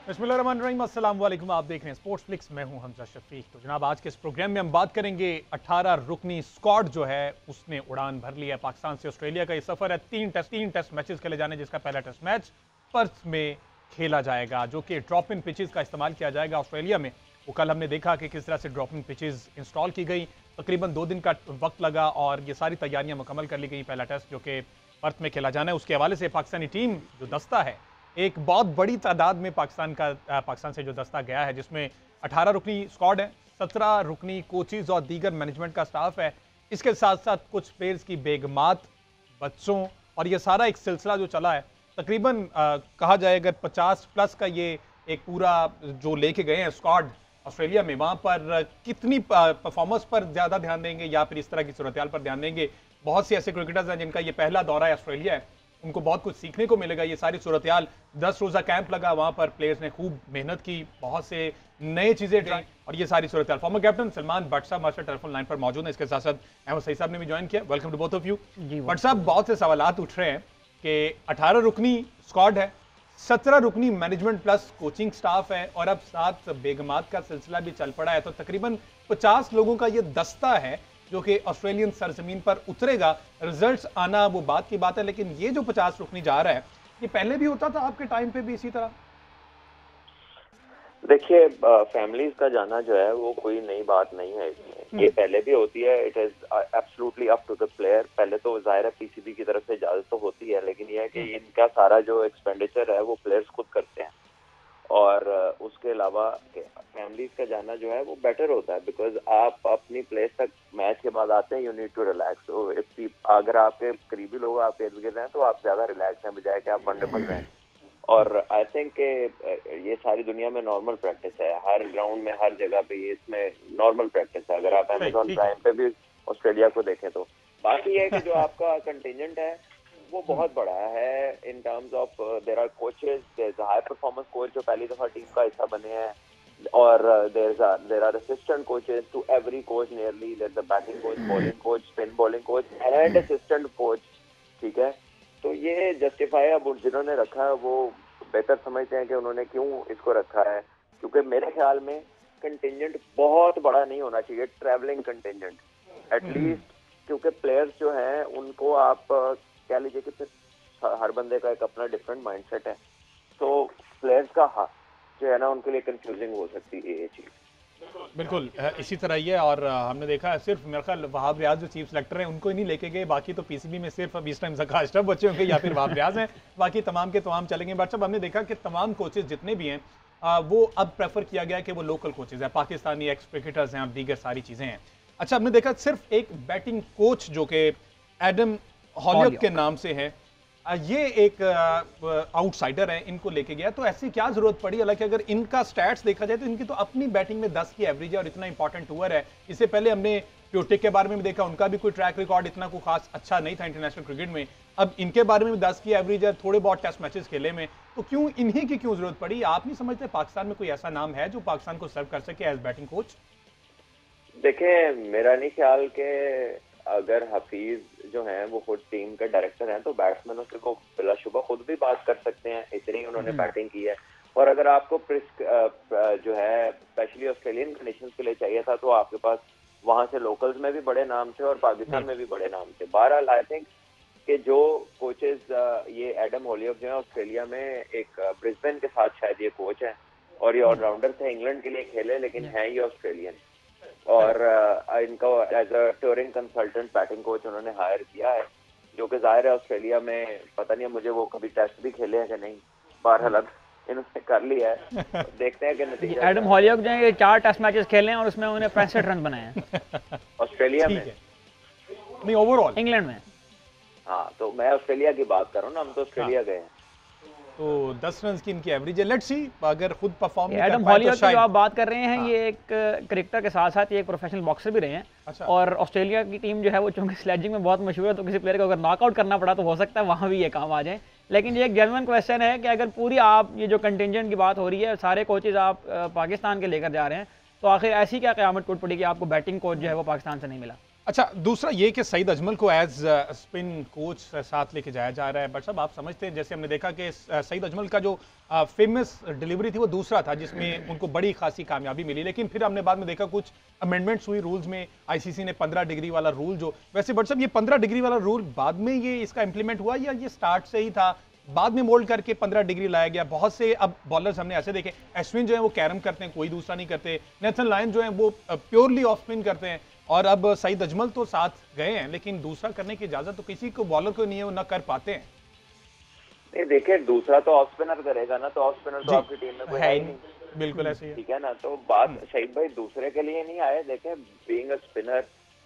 बिस्मिल्लाहिर्रहमानिर्रहीम, अस्सलाम वालेकुम। आप देख रहे हैं स्पोर्ट्स फ्लिक्स, मैं हूं हमजा शफीक। तो जनाब, आज के इस प्रोग्राम में हम बात करेंगे 18 रुकनी स्क्वाड जो है उसने उड़ान भर ली है। पाकिस्तान से ऑस्ट्रेलिया का ये सफर है, तीन टेस्ट मैचेस खेले जाने, जिसका पहला टेस्ट मैच पर्थ में खेला जाएगा, जो कि ड्रॉप इन पिचेस का इस्तेमाल किया जाएगा ऑस्ट्रेलिया में। वो कल हमने देखा कि किस तरह से ड्रॉप इन पिचेस इंस्टॉल की गई, तकरीबन 2 दिन का वक्त लगा और ये सारी तैयारियां मुकम्मल कर ली गई। पहला टेस्ट जो कि पर्थ में खेला जाना है, उसके हवाले से पाकिस्तानी टीम जो दस्ता है, एक बहुत बड़ी तादाद में पाकिस्तान से जो दस्ता गया है, जिसमें 18 रुकनी स्क्वाड है, 17 रुकनी कोचेज और दीगर मैनेजमेंट का स्टाफ है। इसके साथ साथ कुछ प्लेयर्स की बेगमात, बच्चों, और ये सारा एक सिलसिला जो चला है, तकरीबन कहा जाए अगर 50 प्लस का ये एक पूरा जो लेके गए हैं स्क्वाड ऑस्ट्रेलिया में, वहाँ पर कितनी परफॉर्मेंस पर ज़्यादा ध्यान देंगे या फिर इस तरह की सूरत पर ध्यान देंगे। बहुत से ऐसे क्रिकेटर्स हैं जिनका ये पहला दौरा है ऑस्ट्रेलिया है, उनको बहुत कुछ सीखने को मिलेगा। ये सारी सूरत 10 रोज़ा कैंप लगा, वहाँ पर प्लेयर्स ने खूब मेहनत की, बहुत से नए चीज़ें ट्राई, और ये सारी सूरत। फॉर्मर कैप्टन सलमान भट्ट साहब हमारे टेलीफोन लाइन पर मौजूद है। इसके साथ साथ अहमद सईद साहब ने भी ज्वाइन किया। Welcome to both of you. Bhatt साहब, बहुत से सवाल उठ रहे हैं कि 18 रुकनी स्क्वाड है, 17 रुकनी मैनेजमेंट प्लस कोचिंग स्टाफ है, और अब 7 बेगमात का सिलसिला भी चल पड़ा है, तो तकरीबन 50 लोगों का ये दस्ता है जो कि ऑस्ट्रेलियन सरजमीन पर उतरेगा। रिजल्ट्स आना वो बात की बात है, लेकिन ये जो 50 रुकनी जा रहा है, ये पहले भी होता था आपके टाइम पे भी इसी तरह? देखिए, फैमिलीज का जाना जो है वो कोई नई बात नहीं है इसमें, ये पहले भी होती है। It is absolutely up to the player. पहले तो जाहिर है पीसीबी की तरफ से इजाजत तो होती है, लेकिन यह है कि इनका सारा जो एक्सपेंडिचर है वो प्लेयर्स खुद करते हैं, और उसके अलावा फैमिलीज का जाना जो है वो बेटर होता है, बिकॉज आप अपनी प्लेस तक मैच के बाद आते हैं, यू नीड टू रिलैक्स। तो अगर आपके करीबी लोग आपके इर्द गिर्द हैं तो आप ज्यादा रिलैक्स हैं, बजाय कि आप वनडेबल रहें। और आई थिंक ये सारी दुनिया में नॉर्मल प्रैक्टिस है, हर ग्राउंड में हर जगह पे ये इसमें नॉर्मल प्रैक्टिस है। अगर आप अमेज़न प्राइम पे भी ऑस्ट्रेलिया को देखें तो बाकी ये है कि जो आपका कंटिजेंट है वो बहुत बड़ा है in terms of there are coaches, there is high performance coach जो पहली दफा टीम का हिस्सा बने हैं, और there are assistant coaches to every coach nearly, there the batting coach, bowling coach, spin bowling coach and assistant coach. ठीक है, तो ये जस्टिफाई अब जिन्होंने रखा है वो बेहतर समझते हैं कि उन्होंने क्यों इसको रखा है, क्योंकि मेरे ख्याल में कंटिजेंट बहुत बड़ा नहीं होना चाहिए, ट्रैवलिंग कंटिजेंट एटलीस्ट, क्योंकि प्लेयर्स जो हैं उनको आप कह लीजिए कि फिर हर बंदे का एक अपना डिफरेंट माइंडसेट है, तो प्लेयर्स का जो है ना उनके लिए कंफ्यूजिंग हो सकती है ये चीज़। बिल्कुल इसी तरह ही है, और हमने देखा है सिर्फ मेरे ख्याल वहाब रियाज जो चीफ सेलेक्टर हैं उनको ही नहीं लेके गए, बाकी तो पीसीबी में सिर्फ अब इस टाइम जका अशरफ बच्चे होंगे या फिर वहाब रियाज हैं, बाकी तमाम के तमाम चलेंगे। बट सब हमने देखा कि तमाम कोचेज जितने भी हैं वो अब प्रेफर किया गया कि वो लोकल कोचेज हैं, पाकिस्तानी एक्स क्रिकेटर्स हैं और दीगर सारी चीज़ें हैं। अच्छा, हमने देखा सिर्फ एक बैटिंग कोच जो कि एडम हॉलियक के नाम से है, ये एक आउटसाइडर है, इनको लेके गया, तो ऐसी क्या जरूरत पड़ी? हालांकि अगर इनका स्टैट्स देखा जाए तो इनकी तो अपनी बैटिंग में 10 की एवरेज है और इतना इंपॉर्टेंट टूर है। इससे पहले हमने प्योटिक के बारे में भी देखा, उनका भी कोई ट्रैक रिकॉर्ड इतना कोई खास अच्छा नहीं था इंटरनेशनल क्रिकेट में। अब इनके बारे में भी 10 की एवरेज है, थोड़े बहुत टेस्ट मैचेस खेले में, तो क्यों इन्हीं की क्यों जरूरत पड़ी? आप नहीं समझते पाकिस्तान में कोई ऐसा नाम है जो पाकिस्तान को सर्व कर सके एज बैटिंग कोच? देखिए, मेरा नहीं ख्याल के अगर हफीज जो हैं वो खुद टीम के डायरेक्टर हैं तो बैट्समैनों से को बिलाशुबा खुद भी बात कर सकते हैं, इतनी उन्होंने बैटिंग की है। और अगर आपको जो है स्पेशली ऑस्ट्रेलियन कंडीशंस के लिए चाहिए था तो आपके पास वहां से लोकल्स में भी बड़े नाम थे और पाकिस्तान में भी बड़े नाम थे। बहरहाल आई थिंक कि जो कोचेज ये एडम हॉलियक जो है ऑस्ट्रेलिया में एक ब्रिस्बेन के साथ शायद ये कोच है, और ये ऑलराउंडर थे, इंग्लैंड के लिए खेले लेकिन हैं ये ऑस्ट्रेलियन, और इनको as a touring consultant batting coach उन्होंने हायर किया है, जो कि जाहिर है ऑस्ट्रेलिया में पता नहीं है मुझे वो कभी टेस्ट भी खेले हैं कि नहीं, बहरहाल अब इन्होंने कर लिया है, देखते हैं कि नतीजा। एडम हॉलियक जो है 4 टेस्ट मैचेस खेले हैं और उसमें उन्होंने 65 रन बनाए हैं ऑस्ट्रेलिया में, नहीं ओवरऑल इंग्लैंड में। हाँ, तो मैं ऑस्ट्रेलिया की बात कर रहा हूँ ना, हम तो ऑस्ट्रेलिया गए हैं, तो 10 रन की इनकी एवरेज है। लेट्स सी अगर खुद परफॉर्म एडम हॉलियक की जो आप बात कर रहे हैं, ये एक क्रिकेटर के साथ साथ ये एक प्रोफेशनल बॉक्सर भी रहे हैं। अच्छा। और ऑस्ट्रेलिया की टीम जो है वो चूंकि स्लेजिंग में बहुत मशहूर है, तो किसी प्लेयर को अगर नॉकआउट करना पड़ा तो हो सकता है वहाँ भी ये काम आ जाए। लेकिन ये एक जेन्युइन क्वेश्चन है कि अगर पूरी आप ये जो कंटिजेंट की बात हो रही है, सारे कोचेज आप पाकिस्तान के लेकर जा रहे हैं, तो आखिर ऐसी क्या क़यामत टूट पड़ी कि आपको बैटिंग कोच जो है वो पाकिस्तान से नहीं मिला? अच्छा, दूसरा ये कि सईद अजमल को एज स्पिन कोच साथ लेके जाया जा रहा है। बट साहब आप समझते हैं, जैसे हमने देखा कि सईद अजमल का जो फेमस डिलीवरी थी वो दूसरा था जिसमें उनको बड़ी खासी कामयाबी मिली, लेकिन फिर हमने बाद में देखा कुछ अमेंडमेंट्स हुई रूल्स में। आईसीसी ने 15 डिग्री वाला रूल जो, वैसे बट साहब ये 15 डिग्री वाला रूल बाद में ये इसका इंप्लीमेंट हुआ या ये स्टार्ट से ही था, बाद में मोल्ड करके 15 डिग्री लाया गया? बहुत से अब बॉलर्स हमने ऐसे देखे, अश्विन जो है वो कैरम करते हैं, कोई दूसरा नहीं करते। नेथन लायन जो है वो प्योरली ऑफ स्पिन करते हैं। और अब सईद अजमल तो साथ गए हैं, लेकिन दूसरा करने की इजाजत तो किसी को बॉलर को नहीं है, वो ना कर पाते हैं। नहीं देखिए, दूसरा तो ऑफ स्पिनर करेगा ना, तो ऑफ स्पिनर तो आपकी टीम में कोई है ही नहीं। बिल्कुल ऐसे ही है। ठीक है ना, तो बात शहीद भाई दूसरे के लिए नहीं आए। देखें, बीइंग अ स्पिनर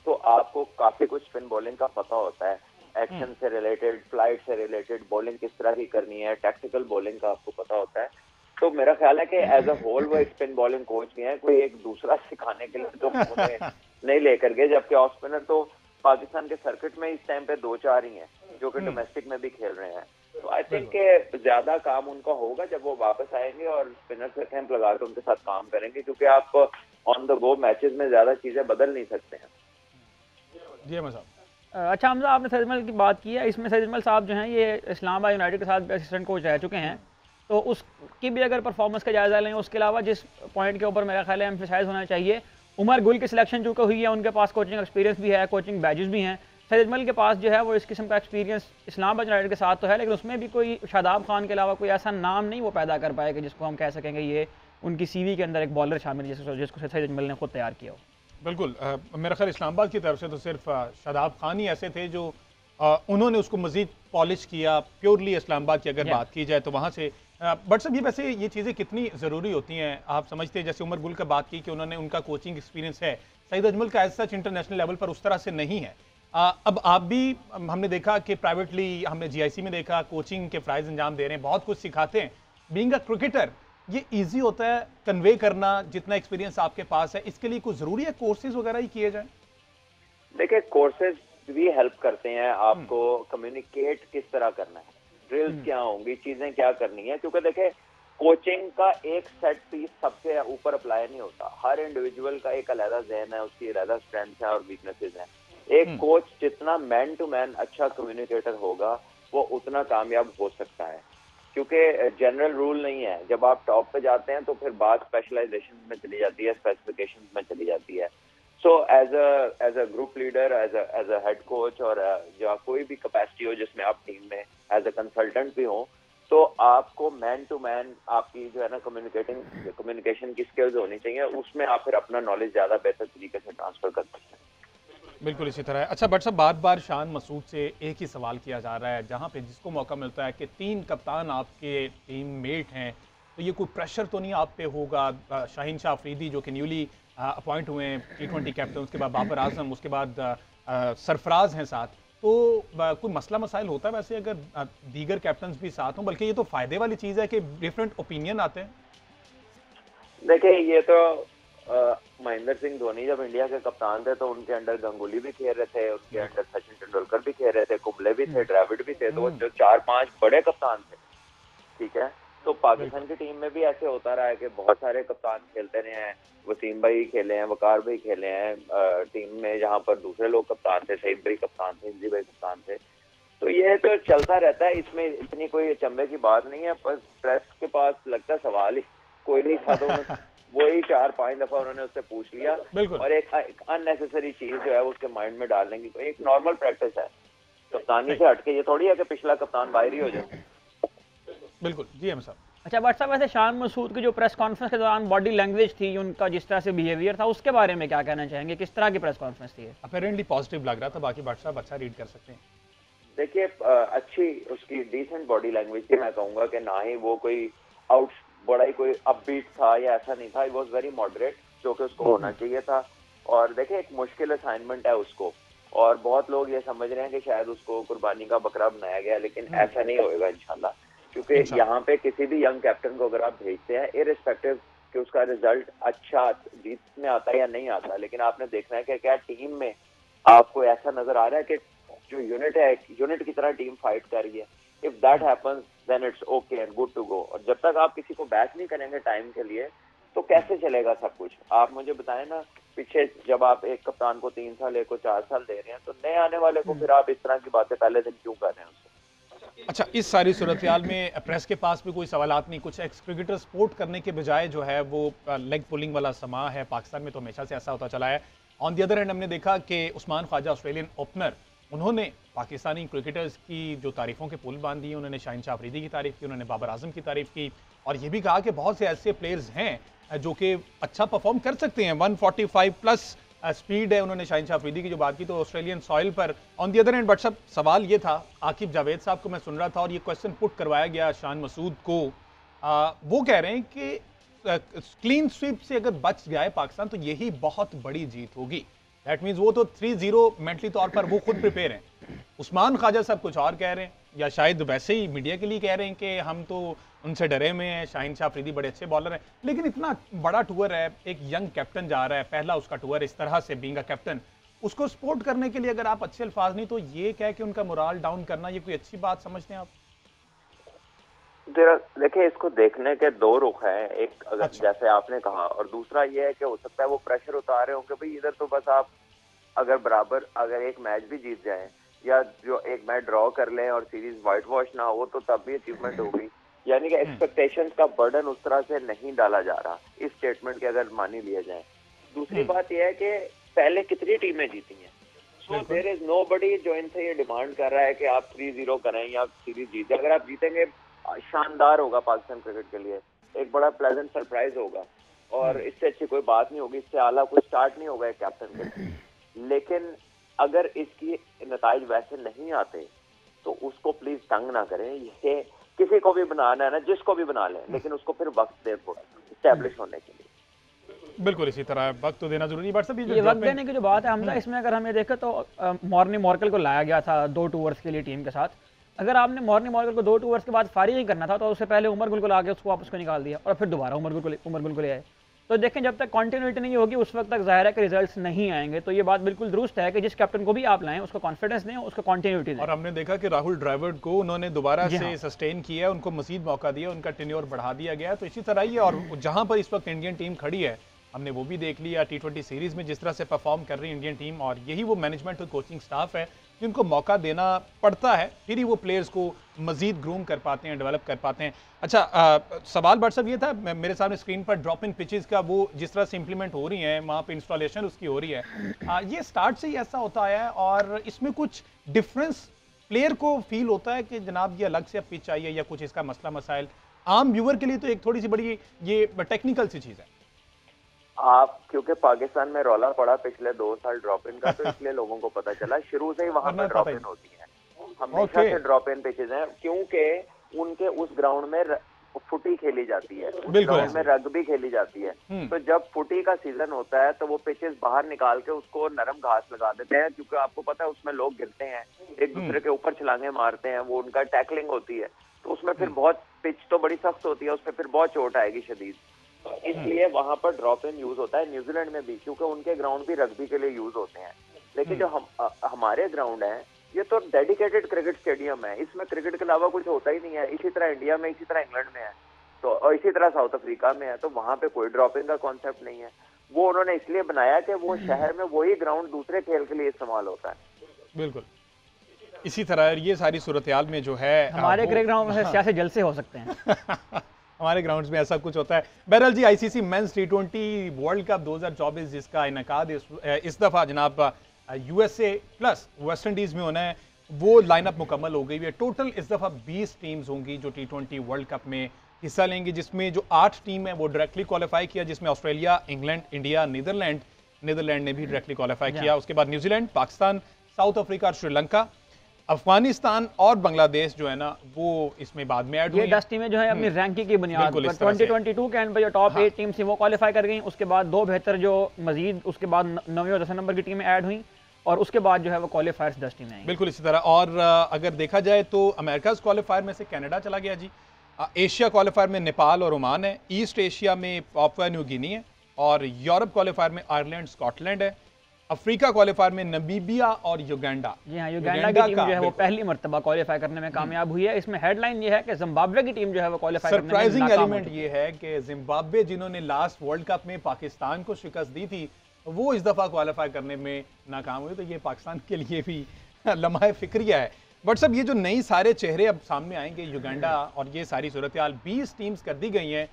तो आपको काफी कुछ स्पिन बॉलिंग का पता होता है, एक्शन से रिलेटेड, फ्लाइट से रिलेटेड, बॉलिंग किस तरह की करनी है, टैक्टिकल बॉलिंग का आपको पता होता है। तो मेरा ख्याल है कि एज अ होल वो स्पिन बॉलिंग कोच भी हैं, कोई एक दूसरा सिखाने के लिए तो उन्हें नहीं लेकर गए। जबकि ऑफ स्पिनर तो पाकिस्तान के सर्किट में इस टाइम पे 2-4 ही हैं जो कि डोमेस्टिक में भी खेल रहे हैं। तो आई थिंक के ज्यादा काम उनका होगा जब वो वापस आएंगे और स्पिनर से कैंप लगा कर उनके साथ काम करेंगे, क्योंकि आप ऑन द गो मैचेस में ज्यादा चीजें बदल नहीं सकते हैं। जी अहमद साहब। अच्छा हमजा, आपने सईद अजमल की बात की है, इसमें सईद अजमल साहब जो हैं ये इस्लामाबाद यूनाइटेड के साथ असिस्टेंट कोच रह चुके हैं, तो उसकी भी अगर परफॉर्मेंस का जायजा लें, उसके अलावा जिस पॉइंट के ऊपर मेरा ख्याल है एम्फेसाइज होना चाहिए, उमर गुल की सिलेक्शन चूँकि हुई है, उनके पास कोचिंग एक्सपीरियंस भी है, कोचिंग बैजेस भी हैं। सईद अजमल के पास जो है वो इस किस्म का एक्सपीरियंस इस्लामाबाद यूनाइटेड के साथ तो है, लेकिन उसमें भी कोई शादाब खान के अलावा कोई ऐसा नाम नहीं वो पैदा कर पाएगा जिसको हम कह सकेंगे ये उनकी सीवी के अंदर एक बॉलर शामिल है जिसको सईद अजमल ने खुद तैयार किया हो। बिल्कुल, मेरा ख्याल इस्लामाबाद की तरफ से तो सिर्फ शादाब खान ही ऐसे थे जो उन्होंने उसको मजीद पॉलिश किया। प्योरली इस्लामाबाद की अगर बात की जाए तो वहाँ से बट सब ये वैसे ये चीज़ें कितनी ज़रूरी होती हैं आप समझते हैं? जैसे उमर गुल का बात की कि उन्होंने उनका कोचिंग एक्सपीरियंस है, सईद अजमल का एज सच इंटरनेशनल लेवल पर उस तरह से नहीं है। अब आप भी हमने देखा कि प्राइवेटली हमने जीआईसी में देखा कोचिंग के फ़राइज़ अंजाम दे रहे हैं, बहुत कुछ सिखाते हैं। बीइंग अ क्रिकेटर ये ईजी होता है कन्वे करना जितना एक्सपीरियंस आपके पास है, इसके लिए कुछ ज़रूरी है कोर्सेज वगैरह ही किए जाए? देखिए, कोर्सेज भी हेल्प करते हैं आपको कम्युनिकेट किस तरह करना है, ड्रिल्स क्या होंगी, चीजें क्या करनी है। क्योंकि देखिए, कोचिंग का एक सेट पीस सबसे ऊपर अप्लाई नहीं होता, हर इंडिविजुअल का एक अलग जहन है, उसकी अलग स्ट्रेंथ है और वीकनेसेस हैं। एक कोच जितना मैन टू मैन अच्छा कम्युनिकेटर होगा वो उतना कामयाब हो सकता है, क्योंकि जनरल रूल नहीं है। जब आप टॉप पे जाते हैं तो फिर बात स्पेशलाइजेशन में चली जाती है, स्पेसिफिकेशन में चली जाती है। So as a group leader, as a head coach और या कोई भी कैपेसिटी हो जिसमें आप टीम में एज अ कंसल्टेंट भी हो, तो आपको मैन टू मैन आपकी जो है ना कम्युनिकेशन की स्किल्स होनी चाहिए, उसमें आप फिर अपना नॉलेज ज्यादा बेहतर तरीके से ट्रांसफर कर सकते हैं। बिल्कुल इसी तरह है। अच्छा बट साहब, बार बार शान मसूद से एक ही सवाल किया जा रहा है, जहाँ पे जिसको मौका मिलता है कि 3 कप्तान आपके टीम मेट हैं, तो ये कोई प्रेशर तो नहीं आप पे होगा? शाहीन शाह अफरीदी जो कि न्यूली अपॉइंट हुए हैं T20 कैप्टन, उसके बाद बाबर आजम, उसके बाद सरफराज हैं साथ, तो कोई मसला मसाइल होता है वैसे अगर दीगर कैप्टन भी साथ हों? बल्कि ये तो फ़ायदे वाली चीज़ है कि डिफरेंट ओपिनियन आते हैं। देखिए, ये तो महेंद्र सिंह धोनी जब इंडिया के कप्तान थे तो उनके अंडर गंगुली भी खेल रहे थे, उनके अंडर सचिन तेंदुलकर भी खेल रहे थे, कुंबले भी थे, द्रविड़ भी थे, तो जो 4-5 बड़े कप्तान थे। ठीक है, तो पाकिस्तान की टीम में भी ऐसे होता रहा है कि बहुत सारे कप्तान खेलते रहे हैं। वसीम भाई खेले हैं, वकार भाई खेले हैं टीम में, जहाँ पर दूसरे लोग कप्तान थे, सईद भाई कप्तान थे, इंजी भाई कप्तान थे। तो ये तो चलता रहता है, इसमें इतनी कोई अचंभे की बात नहीं है। बस प्रेस के पास लगता है सवाल ही कोई नहीं था, तो वही 4-5 दफा उन्होंने उससे पूछ लिया और एक अननेसेसरी चीज जो है उसके माइंड में डालने की एक नॉर्मल प्रैक्टिस है। कप्तानी से हटके ये थोड़ी है कि पिछला कप्तान बाहर ही हो जाए। बिल्कुल जी हम साहब। अच्छा बट साहब, वैसे शान मसूद की जो प्रेस कॉन्फ्रेंस के दौरान बॉडी लैंग्वेज थी, उनका जिस तरह से बिहेवियर था, उसके बारे में क्या कहना चाहेंगे? किस तरह की प्रेस कॉन्फ्रेंस थी? अपेरेंटली पॉजिटिव लग रहा था, बाकी बट साहब अच्छा रीड कर सकते हैं। देखिए, अच्छी उसकी डिसेंट बॉडी लैंग्वेज थी। मैं कहूंगा कि ना ही वो कोई बड़ा ही कोई अपबीट था या ऐसा नहीं था, इट वाज वेरी मॉडरेट, जो कि उसको होना चाहिए था। और देखिए, एक मुश्किल असाइनमेंट है उसको, और बहुत लोग ये समझ रहे हैं कि शायद उसको कुर्बानी का बकरा बनाया गया, लेकिन ऐसा नहीं होएगा इंशाल्लाह। क्योंकि यहाँ पे किसी भी यंग कैप्टन को अगर आप भेजते हैं, इररिस्पेक्टिव कि उसका रिजल्ट अच्छा जीत में आता है या नहीं आता, लेकिन आपने देखना है कि क्या टीम में आपको ऐसा नजर आ रहा है कि जो यूनिट है, यूनिट की तरह टीम फाइट कर रही है। If that happens then it's okay and good to go. और जब तक आप किसी को बैक नहीं करेंगे टाइम के लिए, तो कैसे चलेगा सब कुछ? आप मुझे बताएं ना पीछे जब आप एक कप्तान को 3 साल, एक को 4 साल दे रहे हैं, तो नए आने वाले को फिर आप इस तरह की बातें पहले दिन क्यों कर रहे हैं उससे? अच्छा, इस सारी सूरत-हाल में प्रेस के पास भी कोई सवालात नहीं, कुछ एक्स क्रिकेटर सपोर्ट करने के बजाय जो है वो लेग पुलिंग वाला समा है, पाकिस्तान में तो हमेशा से ऐसा होता चला है। ऑन द अदर हैंड हमने देखा कि उस्मान ख्वाजा ऑस्ट्रेलियन ओपनर, उन्होंने पाकिस्तानी क्रिकेटर्स की जो तारीफों के पुल बांध दिए, उन्होंने शाहिन शाह अफरीदी की तारीफ की, उन्होंने बाबर आजम की तारीफ की और ये भी कहा कि बहुत से ऐसे प्लेयर्स हैं जो कि अच्छा परफॉर्म कर सकते हैं। 145 प्लस स्पीड है। उन्होंने शाहिन शाह अफरीदी की जो बात की तो ऑस्ट्रेलियन सॉइल पर। On the other hand but साहब सवाल ये था, आकिब जावेद साहब को मैं सुन रहा था और ये क्वेश्चन पुट करवाया गया शान मसूद को। वो कह रहे हैं कि क्लीन स्वीप से अगर बच जाए पाकिस्तान तो यही बहुत बड़ी जीत होगी। दैट मीन्स वो तो 3-0 मेंटली तौर पर वो खुद प्रिपेयर हैं। उस्मान ख्वाजा साहब कुछ और कह रहे हैं या शायद वैसे ही मीडिया के लिए कह रहे हैं कि हम तो उनसे डरे हुए हैं, शाहिन शाह अफरीदी बड़े अच्छे बॉलर हैं। लेकिन इतना बड़ा टूर है, एक यंग कैप्टन जा रहा है, पहला उसका टूर इस तरह से बीइंग अ कैप्टन, उसको सपोर्ट करने के लिए अगर आप अच्छे अल्फाज नहीं तो ये कह के उनका मोराल डाउन करना ये कोई अच्छी बात समझते हैं आप? देखिए, इसको देखने के दो रुख हैं। एक अगर जैसे आपने कहा, और दूसरा ये है कि हो सकता है वो प्रेशर उतार रहे होंगे भाई इधर तो बस आप अगर बराबर अगर एक मैच भी जीत जाए या जो एक मैच ड्रॉ कर लें और सीरीज व्हाइट वॉश ना हो तो तब भी अचीवमेंट होगी। यानी कि एक्सपेक्टेशंस का बर्डन उस तरह से नहीं डाला जा रहा इस स्टेटमेंट के अगर मानी लिया जाए। दूसरी बात यह है कि पहले कितनी टीमें जीती हैं, सो देयर इज नोबडी जो इनसे ये डिमांड कर रहा है कि आप 3-0 करें या सीरीज जीते। अगर आप जीतेंगे शानदार होगा पाकिस्तान क्रिकेट के लिए, एक बड़ा प्लेजेंट सरप्राइज होगा और इससे अच्छी कोई बात नहीं होगी, इससे आला कोई स्टार्ट नहीं होगा एक कैप्टन के लिए। लेकिन अगर इसकी नताइज वैसे नहीं आते तो उसको प्लीज तंग ना करें। ये किसी को भी बनाना है ना, जिसको भी बना लें, लेकिन उसको फिर वक्त दे थोड़ा स्टैब्लिश होने के लिए। बिल्कुल इसी तरह वक्त तो देना जरूरी है। ये वक्त देने की जो बात है हमजा, इसमें अगर हम ये देखें तो मॉर्नी मॉर्कल को लाया गया था 2 टूर्स के लिए टीम के साथ। अगर आपने मॉर्नी मॉर्कल को 2 टूर्स के बाद फारिग ही करना था तो उससे पहले उमर गुल को ला के उसको वापस को निकाल दिया और फिर दोबारा उमर गुल को ले आए। तो देखें जब तक कंटिन्यूटी नहीं होगी उस वक्त तक जाहिर है कि रिजल्ट्स नहीं आएंगे। तो ये बात बिल्कुल दुरुस्त है कि जिस कैप्टन को भी आप लाएं उसको कॉन्फिडेंस दें, उसको कंटिन्यूटी दें। और हमने देखा कि राहुल ड्राइवर्ड को उन्होंने दोबारा से सस्टेन किया, उनको मजीद मौका दिया, उनका टेन्योर बढ़ा दिया गया। तो इसी तरह ही और जहां पर इस वक्त इंडियन टीम खड़ी है हमने वो भी देख लिया T20 सीरीज में जिस तरह से परफॉर्म कर रही है इंडियन टीम, और यही वो मैनेजमेंट और कोचिंग स्टाफ है जिनको मौका देना पड़ता है, फिर ही वो प्लेयर्स को मजीद ग्रूम कर पाते हैं, डेवलप कर पाते हैं। अच्छा, सवाल बट साहब ये था मेरे सामने स्क्रीन पर ड्रॉप इन पिचेस का वो जिस तरह से इंप्लीमेंट हो रही है, वहाँ पे इंस्टॉलेशन उसकी हो रही है, ये स्टार्ट से ही ऐसा होता आया है और इसमें कुछ डिफरेंस प्लेयर को फील होता है कि जनाब ये अलग से अब पिच चाहिए या कुछ इसका मसला मसाइल आम व्यूअर के लिए तो एक थोड़ी सी बड़ी ये टेक्निकल सी चीज़ है। आप क्योंकि पाकिस्तान में रौला पड़ा पिछले 2 साल ड्रॉप इन का, तो इसलिए लोगों को पता चला शुरू से ही वहां पर ड्रॉप इन होती है, हमेशा से ड्रॉप इन पिचेस हैं, क्योंकि उनके उस ग्राउंड में फुटी खेली जाती है, उस ग्राउंड में रग्बी खेली जाती है। तो जब फुटी का सीजन होता है तो वो पिचेस बाहर निकाल के उसको नरम घास लगा देते हैं, क्योंकि आपको पता है उसमें लोग गिरते हैं, एक दूसरे के ऊपर छलांगे मारते हैं, वो उनका टैकलिंग होती है, तो उसमें फिर बहुत पिच तो बड़ी सख्त होती है, उसमें फिर बहुत चोट आएगी शदीद। इसलिए वहां पर ड्रॉप इन यूज होता है, न्यूजीलैंड में भी, क्योंकि उनके ग्राउंड भी रग्बी के लिए यूज होते हैं। लेकिन जो हमारे ग्राउंड है ये तो डेडिकेटेड क्रिकेट स्टेडियम है, इसमें क्रिकेट के अलावा कुछ होता ही नहीं है। इसी तरह इंडिया में, इसी तरह इंग्लैंड में है, तो और इसी तरह साउथ अफ्रीका में है, तो वहां पे कोई ड्रॉप इन का कॉन्सेप्ट नहीं है। वो उन्होंने इसलिए बनाया कि वो शहर में वही ग्राउंड दूसरे खेल के लिए इस्तेमाल होता है। बिल्कुल इसी तरह ये सारी सूरत हाल में जो है हमारे क्रिकेट ग्राउंड में सियासी जलसे हो सकते हैं हमारे ग्राउंड्स में ऐसा कुछ होता है। बहरहाल जी, ICC men's T20 world cup 2024 जिसका इनेकाद इस दफ़ा जनाब USA प्लस वेस्ट इंडीज़ में होना है, वो लाइनअप मुकम्मल हो गई है। टोटल इस दफ़ा 20 टीम्स होंगी जो T20 वर्ल्ड कप में हिस्सा लेंगी, जिसमें जो 8 टीम है वो डायरेक्टली क्वालिफाई किया, जिसमें ऑस्ट्रेलिया, इंग्लैंड, इंडिया, नीदरलैंड ने भी डायरेक्टली क्वालिफाई किया। उसके बाद न्यूजीलैंड, पाकिस्तान, साउथ अफ्रीका और श्रीलंका, अफगानिस्तान और बांग्लादेश जो है ना वो इसमें बाद में ऐड हुई। ये 10 टीमें जो है अपनी रैंकिंग की बुनियाद पर 2022 के एंड पर जो टॉप 8 टीम्स थी वो क्वालिफाई कर गई। उसके बाद 2 बेहतर जो मजीद उसके बाद 9वीं और 10वें नंबर की टीमें ऐड हुई और उसके बाद जो है वो क्वालिफायर्स 10 टीमें आई। बिल्कुल इसी तरह। और अगर देखा जाए तो अमेरिकाज क्वालिफायर में से कनाडा चला गया जी, एशिया क्वालिफायर में नेपाल और ओमान है, ईस्ट एशिया में पापुआ न्यू गिनी है और यूरोप क्वालिफायर में आयरलैंड, स्कॉटलैंड है, अफ्रीका क्वालिफायर में नमीबिया और युगांडा। जी हाँ, युगांडा की टीम जो है वो पहली मर्तबा क्वालिफाई करने में कामयाब हुई है। इसमें हेडलाइन ये है कि जिम्बाब्वे की टीम जो है वो क्वालिफाई करने में सरप्राइजिंग एलिमेंट ये है कि जिम्बाब्वे जिन्होंने लास्ट वर्ल्ड कप में पाकिस्तान को शिकस्त दी थी, वो इस दफ़ा क्वालिफाई करने में नाकाम हुए, तो ये पाकिस्तान के लिए भी लम्हा फिक्रिया है। बट सब ये जो नई सारे चेहरे अब सामने आएंगे, युगांडा और ये सारी सूरत हाल 20 टीम्स कर दी गई हैं,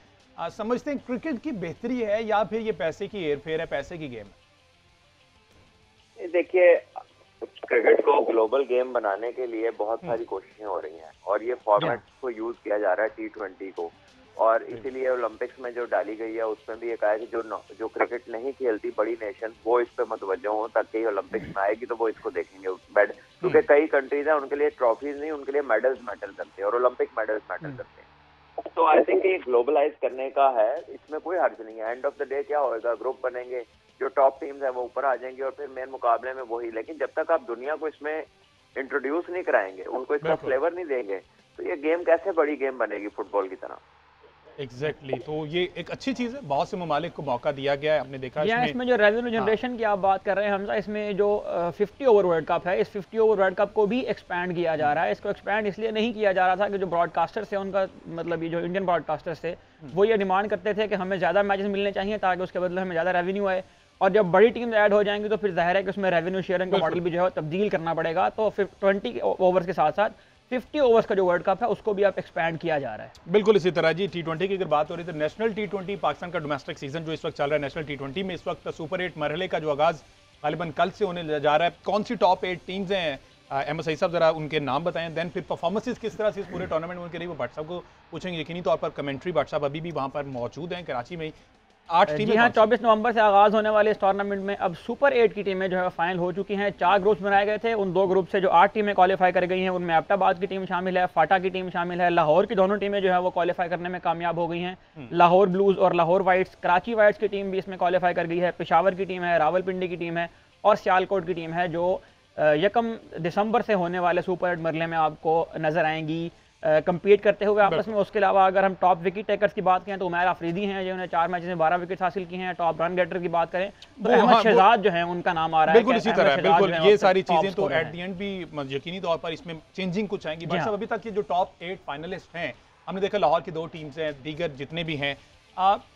समझते हैं क्रिकेट की बेहतरी है या फिर ये पैसे की हेरफेर है, पैसे की गेम है? देखिए, क्रिकेट को ग्लोबल गेम बनाने के लिए बहुत सारी कोशिशें हो रही हैं और ये फॉर्मेट को यूज किया जा रहा है T20 को, और इसीलिए ओलंपिक्स में जो डाली गई है उसमें भी ये कहा है कि जो क्रिकेट नहीं खेलती बड़ी नेशन वो इस पे मुतवज्जो हो, ताकि ओलंपिक्स में आएगी तो वो इसको देखेंगे। क्योंकि कई कंट्रीज हैं उनके लिए ट्रॉफीज नहीं, उनके लिए मेडल्स मैटर करते हैं और ओलंपिक मेडल्स मैटर करते हैं। तो आई थिंक ये ग्लोबलाइज करने का है, इसमें कोई हर्ज नहीं है। एंड ऑफ द डे क्या होएगा, ग्रुप बनेंगे, जो टॉप टीम्स है वो ऊपर आ जाएंगे और फिर मेन मुकाबले में वही। लेकिन जब तक आप दुनिया को इसमें इंट्रोड्यूस नहीं कराएंगे, उनको इसका फ्लेवर नहीं देंगे, तो ये गेम कैसे बड़ी गेम बनेगी फुटबॉल की तरह। एग्जैक्टली तो ये एक अच्छी चीज़ है, बहुत से ममालिक को मौका दिया गया है। आपने देखा इसमें जो रेवेन्यू जनरेशन की आप बात कर रहे हैं हमजा, इसमें जो 50 ओवर वर्ल्ड कप है, इस 50 ओवर वर्ल्ड कप को भी एक्सपैंड किया जा रहा है। इसको एक्सपैंड इसलिए नहीं किया जा रहा था कि जो ब्रॉडकास्टर्स थे उनका मतलब, ये जो इंडियन ब्रॉडकास्टर्स थे वो ये डिमांड करते थे कि हमें ज़्यादा मैचेस मिलने चाहिए ताकि उसके बदले हमें ज़्यादा रेवेन्यू आए, और जब बड़ी टीम ऐड हो जाएंगी तो फिर जाहिर है कि उसमें रेवेन्यू शेयरिंग का मॉडल भी जो है तब्दील करना पड़ेगा। तो फिर 20 ओवर्स के साथ साथ 50 ओवर्स का जो वर्ल्ड कप है उसको भी आप एक्सपैंड किया जा रहा है। बिल्कुल इसी तरह जी T20 की अगर बात हो रही है तो नेशनल T20 पाकिस्तान का डोमेस्टिक सीजन जो इस वक्त चल रहा है, नेशनल T20 में इस वक्त सुपर 8 मरहले का जो आगाज गालिबन कल से होने जा रहा है। कौन सी टॉप 8 टीम्स हैं, अहमद सईद साहब जरा उनके नाम बताएं, देन फिर परफॉर्मेंसेस किस तरह से इस पूरे टूर्नामेंट में उनके लिए वो भट्ट साहब को पूछेंगे। यकीनी तौर पर कमेंट्री भट्ट साहब अभी भी वहाँ पर मौजूद हैं कराची में। 8 टीमें, हाँ 24 नवंबर से आगाज होने वाले इस टूर्नामेंट में अब सुपर 8 की टीमें जो है फाइनल हो चुकी हैं। 4 ग्रुप्स बनाए गए थे, उन 2 ग्रुप से जो 8 टीमें क्वालिफाई कर गई हैं उनमें एबटाबाद की टीम शामिल है, फाटा की टीम शामिल है, लाहौर की दोनों टीमें जो है वो क्वालिफाई करने में कामयाब हो गई हैं। लाहौर ब्लूज और लाहौर वाइट्स, कराची वाइट्स की टीम भी इसमें क्वालिफाई कर गई है, पेशावर की टीम है, रावलपिंडी की टीम है और सियालकोट की टीम है जो 1 दिसंबर से होने वाले सुपर 8 मरहले में आपको नजर आएंगी कम्पीट करते हुए आपस में। उसके अलावा अगर हम टॉप विकेट टेकर्स की बात करें तो उमैर आफरीदी हैं जिन्होंने 4 मैचेस में 12 विकेट हासिल की हैं। टॉप रन गेटर की बात करें तो अहमद शहजाद जो है उनका नाम आ रहा है। बिल्कुल इसी तरह, बिल्कुल ये सारी चीजें तो एट द एंड भी यकीनी तौर पर इसमें चेंजिंग कुछ आएंगी। बट अभी तक ये जो टॉप 8 फाइनलिस्ट हैं, हमने देखा लाहौर की 2 टीम्स हैं, दीगर जितने भी हैं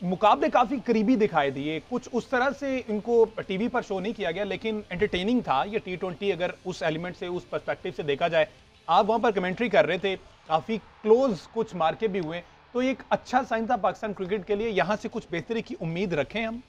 मुकाबले काफी करीबी दिखाई दिए। कुछ उस तरह से इनको टीवी पर शो नहीं किया गया लेकिन एंटरटेनिंग था ये T20 अगर उस एलिमेंट से, उस पर्सपेक्टिव से देखा जाए। आप वहां पर कमेंट्री कर रहे थे, काफी क्लोज कुछ मार्के भी हुए, तो ये एक अच्छा साइन था पाकिस्तान क्रिकेट के लिए। यहां से कुछ बेहतरी की उम्मीद रखें हम?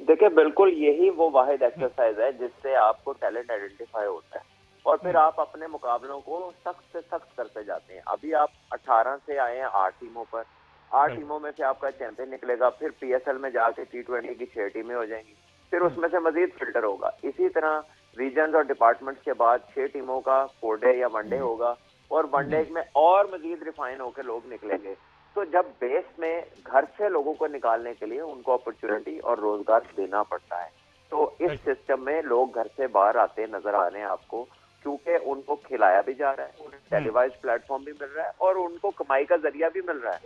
देखिए, बिल्कुल यही वो वाहिद एक्सरसाइज है जिससे आपको टैलेंट आइडेंटिफाई होता है और फिर आप अपने मुकाबलों को सख्त से सख्त करते जाते हैं। अभी आप 18 से आए हैं 8 टीमों पर, 8 टीमों में से आपका चैंपियन निकलेगा, फिर PSL में जाके T20 की 6 टीमें हो जाएंगी, फिर उसमें से मजीद फिल्टर होगा। इसी तरह रीजन और डिपार्टमेंट्स के बाद 6 टीमों का 4 डे या 1 डे होगा और 1 डे में और मजीद रिफाइन होकर लोग निकलेंगे। तो जब बेस में घर से लोगों को निकालने के लिए उनको अपॉर्चुनिटी और रोजगार देना पड़ता है, तो इस सिस्टम में लोग घर से बाहर आते नजर आ रहे हैं आपको, क्योंकि उनको खिलाया भी जा रहा है, उन्हें टेलीवाइज प्लेटफॉर्म भी मिल रहा है और उनको कमाई का जरिया भी मिल रहा है।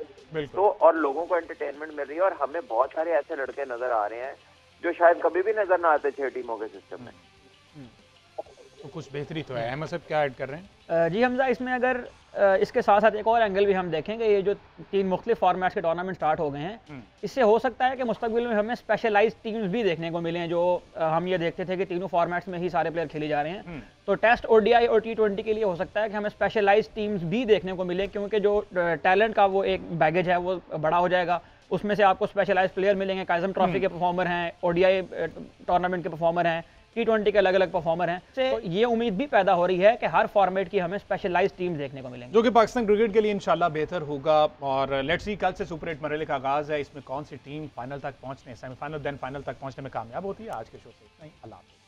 तो और लोगों को एंटरटेनमेंट मिल रही है और हमें बहुत सारे ऐसे लड़के नजर आ रहे हैं जो शायद कभी भी नजर ना आते 6 टीमों के सिस्टम में। तो कुछ बेहतरी तो है। अहमद साहब क्या ऐड कर रहे हैं? जी हमजा, इसमें अगर इसके साथ साथ एक और एंगल भी हम देखेंगे, ये जो 3 मुख्तलिफ फॉर्मेट्स के टूर्नामेंट स्टार्ट हो गए हैं, इससे हो सकता है कि मुस्तकबिल में हमें स्पेशलाइज्ड टीम्स भी देखने को मिलें। जो हम ये देखते थे कि तीनों फॉर्मेट्स में ही सारे प्लेयर खेले जा रहे हैं, तो टेस्ट, ODI और T20 के लिए हो सकता है कि हमें स्पेशलाइज्ड टीम्स भी देखने को मिले, क्योंकि जो टैलेंट का वो एक बैगेज है वो बड़ा हो जाएगा। उसमें से आपको स्पेशलाइज्ड प्लेयर मिलेंगे, काज़म ट्रॉफी के परफॉर्मर हैं, ODI टूर्नामेंट के परफॉर्मर हैं, T20 के अलग अलग परफॉर्मर हैं। तो ये उम्मीद भी पैदा हो रही है कि हर फॉर्मेट की हमें स्पेशलाइज्ड टीम देखने को मिलेंगी, जो कि पाकिस्तान क्रिकेट के लिए इंशाल्लाह बेहतर होगा। और लेट्स सी कल से सुपर 8 मरहले का आगाज़ है, इसमें कौन सी टीम फाइनल तक पहुंचने, सेमीफाइनल देन फाइनल तक पहुंचने में कामयाब होती है। आज के शो से इतना ही, अल्लाह हाफ़िज़।